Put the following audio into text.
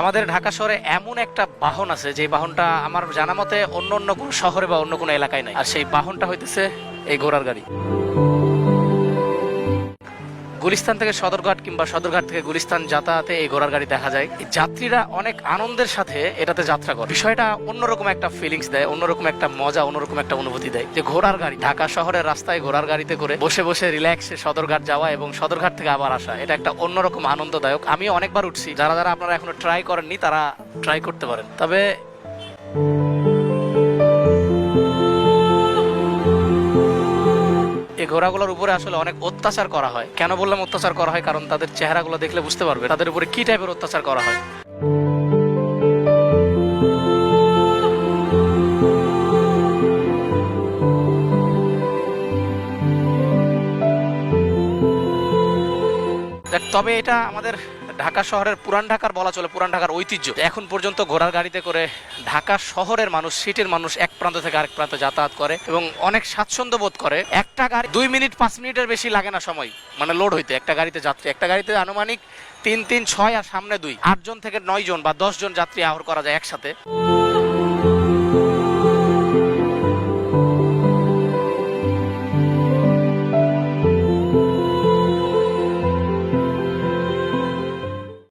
আমাদের ঢাকা শহরে এমন একটা বাহন আছে যে বাহনটা আমার জানা মতে অন্য অন্য কোনো শহরে বা অন্য কোনো এলাকায় নাই, আর সেই বাহনটা হইতেছে এই ঘোড়ার গাড়ি। গুলিস্তান থেকে সদরঘাট কিংবা সদরঘাট থেকে গুলিস্তান যাতায়াতে এই ঘোড়ার গাড়ি দেখা যায়। যাত্রীরা অনেক আনন্দের সাথে এটাতে যাত্রা করে, বিষয়টা অন্যরকম একটা ফিলিংস দেয়, অন্যরকম একটা মজা, অন্যরকম একটা অনুভূতি দেয় যে ঘোড়ার গাড়ি, ঢাকা শহরের রাস্তায় ঘোড়ার গাড়িতে করে বসে বসে রিল্যাক্সে সদরঘাট যাওয়া এবং সদরঘাট থেকে আবার আসা, এটা একটা অন্যরকম আনন্দদায়ক। আমিও অনেকবার উঠছি, যারা যারা আপনারা এখনো ট্রাই করেননি তারা ট্রাই করতে পারেন। তবে এই ঘোড়াগুলোর উপরে আসলে অনেক অত্যাচার করা হয়। কেন বললাম অত্যাচার করা হয়? কারণ তাদের চেহারাগুলো দেখলে বুঝতে পারবে তাদের উপরে কি টাইপের অত্যাচার করা হয়। তবে এটা আমাদের ঢাকা শহরের পুরান ঢাকার বলা চলে, পুরান ঢাকার ঐতিহ্য। এখন পর্যন্ত ঘোড়ার গাড়িতে করে ঢাকা শহরের মানুষ, সিটির মানুষ এক প্রান্ত থেকে আরেক প্রান্তে যাতায়াত করে এবং অনেক স্বাচ্ছন্দ্য বোধ করে। একটা গাড়ি 2 মিনিট 5 মিনিটের বেশি লাগে না সময়, মানে লোড হইতে। একটা গাড়িতে যাত্রী, একটা গাড়িতে আনুমানিক 3 3 6 আর সামনে 2, 8 জন থেকে 9 জন বা 10 জন যাত্রী আহর করা যায় একসাথে।